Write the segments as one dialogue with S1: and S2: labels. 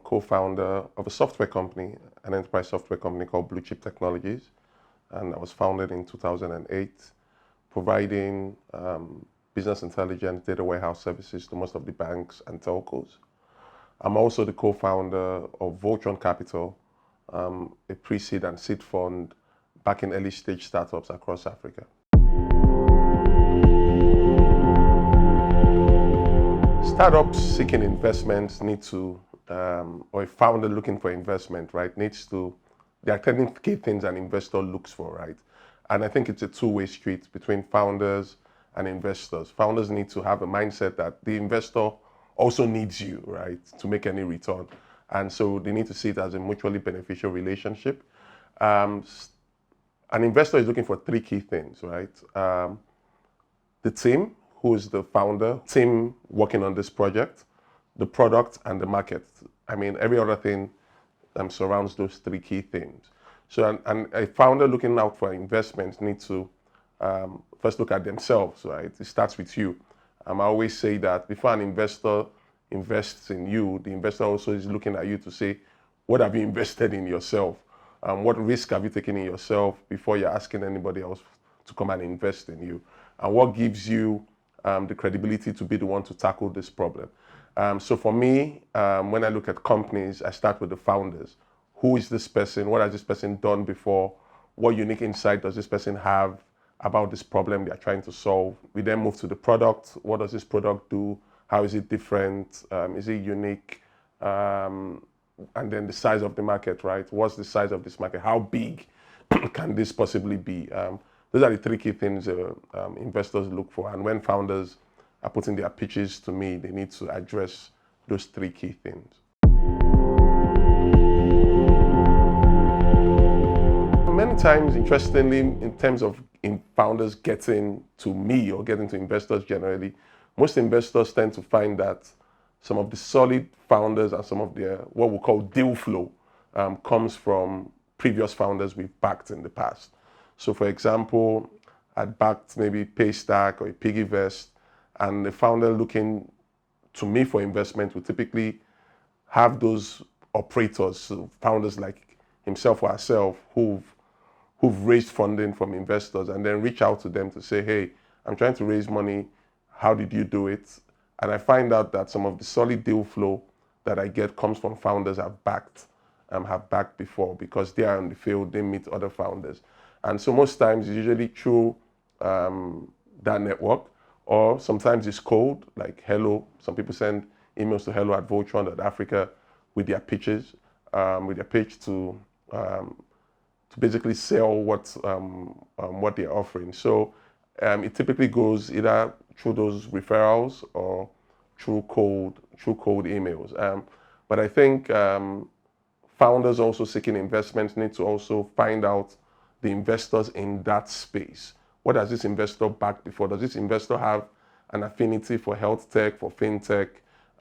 S1: co-founder of a software company, an enterprise software company called Bluechips Technologies, and I was founded in 2008, providing business intelligence data warehouse services to most of the banks and telcos. I'm also the co-founder of Voltron Capital, a pre-seed and seed fund backing early stage startups across Africa. Startups seeking investments need to, or a founder looking for investment, right, there are 10 key things an investor looks for, right? And I think it's a two-way street between founders and investors. Founders need to have a mindset that the investor also needs you, right, to make any return. And so they need to see it as a mutually beneficial relationship. An investor is looking for three key things, right? The team, who is the founder, team working on this project, the product, and the market. I mean, every other thing surrounds those three key things. So a founder looking out for investments needs to first look at themselves, right? It starts with you. I always say that before an investor invests in you, the investor also is looking at you to say, what have you invested in yourself? What risk have you taken in yourself before you're asking anybody else to come and invest in you? And what gives you the credibility to be the one to tackle this problem? So for me, when I look at companies, I start with the founders. Who is this person? What has this person done before? What unique insight does this person have about this problem they are trying to solve? We then move to the product. What does this product do? How is it different? Is it unique? And then the size of the market, right? What's the size of this market? How big can this possibly be? Those are the three key things investors look for. And when founders are putting their pitches to me, they need to address those three key things. Many times, interestingly, in terms of founders getting to me or getting to investors generally, most investors tend to find that some of the solid founders and some of their what we call deal flow comes from previous founders we've backed in the past. So for example, I'd backed maybe Paystack or a Piggyvest, and the founder looking to me for investment would typically have those operators, so founders like himself or herself who've raised funding from investors and then reach out to them to say, hey, I'm trying to raise money. How did you do it? And I find out that some of the solid deal flow that I get comes from founders I've backed before, because they are in the field, they meet other founders. And so most times it's usually through that network, or sometimes it's cold, like hello. Some people send emails to hello@voltron.africa with their pitches, with their pitch to basically sell what they're offering. So it typically goes either through those referrals or through cold emails. But I think founders also seeking investments need to also find out the investors in that space. What has this investor backed before? Does this investor have an affinity for health tech, for fintech?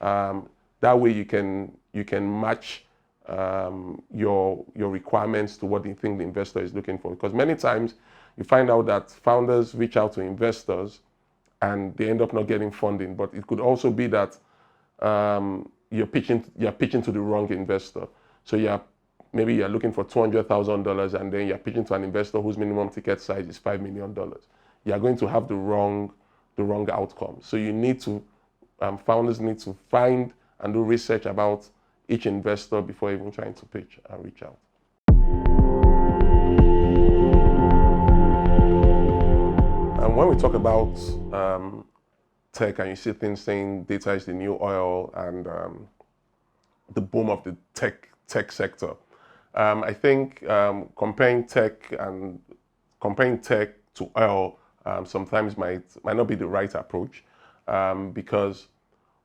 S1: That way you can match your requirements to what you think the investor is looking for. Because many times you find out that founders reach out to investors and they end up not getting funding. But it could also be that you're pitching to the wrong investor. So maybe you're looking for $200,000 and then you're pitching to an investor whose minimum ticket size is $5 million. You're going to have the wrong outcome. So you need to, founders need to find and do research about each investor before even trying to pitch and reach out. And when we talk about tech and you see things saying data is the new oil and the boom of the tech sector, I think comparing tech to oil sometimes might not be the right approach, because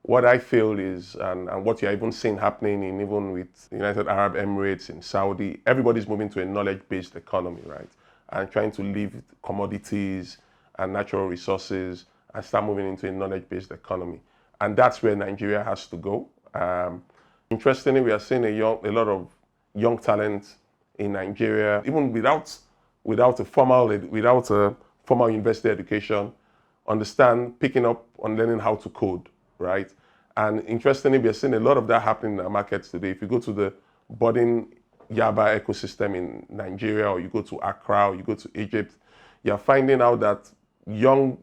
S1: what I feel is, and what you're even seeing happening even with United Arab Emirates, in Saudi, everybody's moving to a knowledge-based economy, right? And trying to leave commodities and natural resources and start moving into a knowledge-based economy. And that's where Nigeria has to go. Interestingly, we are seeing a lot of young talent in Nigeria, even without a formal university education, picking up on learning how to code, right? And interestingly, we are seeing a lot of that happening in our markets today. If you go to the budding Yaba ecosystem in Nigeria, or you go to Accra, or you go to Egypt, you're finding out that young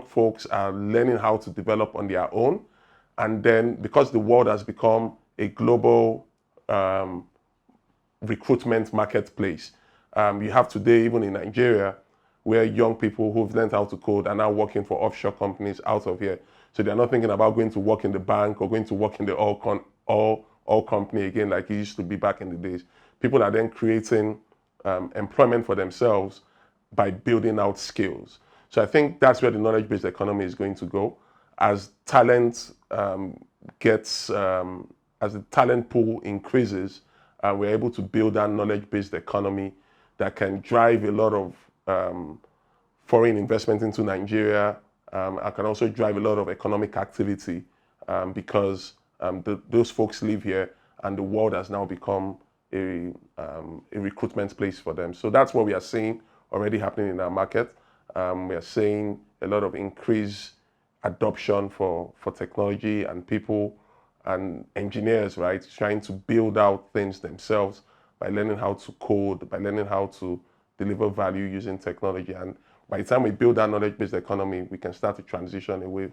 S1: folks are learning how to develop on their own. And then because the world has become a global recruitment marketplace, you have today, even in Nigeria, where young people who've learned how to code are now working for offshore companies out of here. So they're not thinking about going to work in the bank or going to work in the oil company again like it used to be back in the days. People are then creating employment for themselves by building out skills. So I think that's where the knowledge-based economy is going to go. As talent as the talent pool increases, we're able to build that knowledge-based economy that can drive a lot of foreign investment into Nigeria. And can also drive a lot of economic activity because those folks live here, and the world has now become a recruitment place for them. So that's what we are seeing already happening in our market. We are seeing a lot of increased adoption for technology, and people and engineers, right, trying to build out things themselves by learning how to code, by learning how to deliver value using technology. And by the time we build that knowledge-based economy, we can start to transition away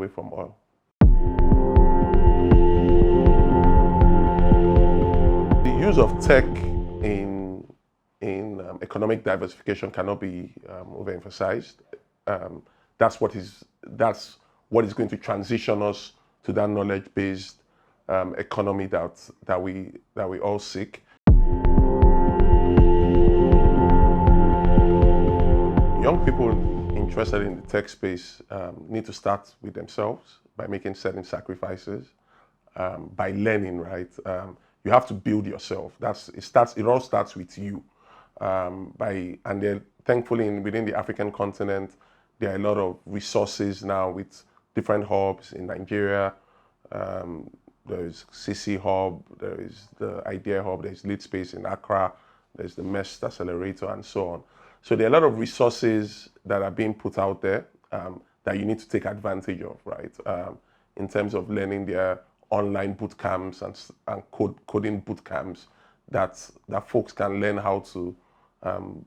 S1: from oil. The use of tech in economic diversification cannot be overemphasized. That's what is going to transition us to that knowledge-based economy that we all seek. Young people interested in the tech space need to start with themselves by making certain sacrifices, by learning, right? You have to build yourself. It all starts with you. And then thankfully within the African continent, there are a lot of resources now with different hubs in Nigeria. There's CC Hub, there is the Idea Hub, there's Lead Space in Accra, there's the MEST Accelerator, and so on. So there are a lot of resources that are being put out there that you need to take advantage of, right? In terms of learning their online boot camps and coding boot camps that folks can learn how to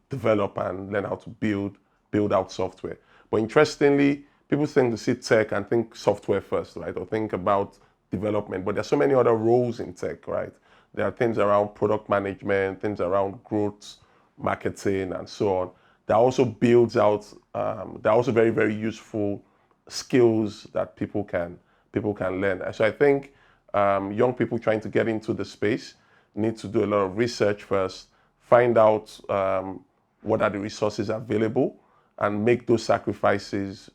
S1: develop and learn how to build out software. But interestingly, people tend to see tech and think software first, right? Or think about development, but there's so many other roles in tech, right? There are things around product management, things around growth, marketing, and so on. That also builds out, they're also very, very useful skills that people can learn. And so I think young people trying to get into the space need to do a lot of research first, find out what are the resources available, and make those sacrifices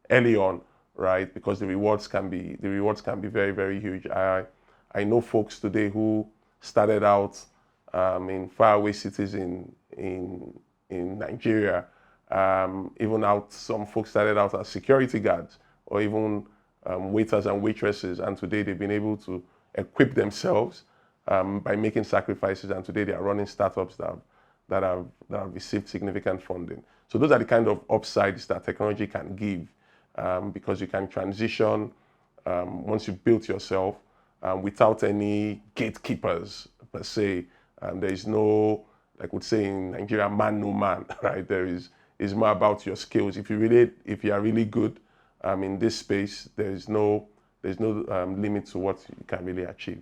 S1: early on, right? Because the rewards can be very, very huge. I know folks today who started out in faraway cities in Nigeria. Some folks started out as security guards or even waiters and waitresses, and today they've been able to equip themselves by making sacrifices, and today they are running startups that have received significant funding. So those are the kind of upsides that technology can give, because you can transition once you've built yourself without any gatekeepers per se. There is no, like we'd say in Nigeria, man no man, right? It's more about your skills. If you are really good in this space, there's no limit to what you can really achieve.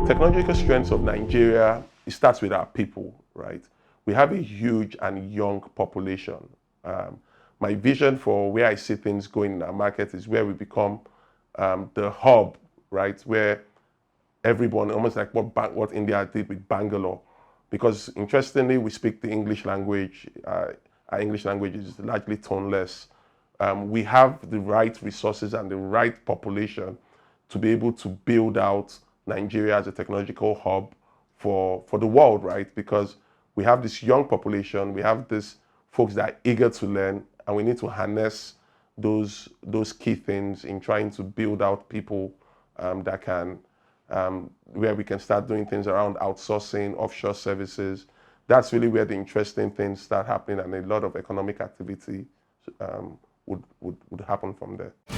S1: Technological strengths of Nigeria, it starts with our people, right? We have a huge and young population. My vision for where I see things going in our market is where we become the hub, right? Where everyone, almost like what India did with Bangalore. Because interestingly, we speak the English language. Our English language is largely toneless. We have the right resources and the right population to be able to build out Nigeria as a technological hub for the world, right? Because we have this young population, we have these folks that are eager to learn, and we need to harness those key things in trying to build out people that can, where we can start doing things around outsourcing, offshore services. That's really where the interesting things start happening, and a lot of economic activity would happen from there.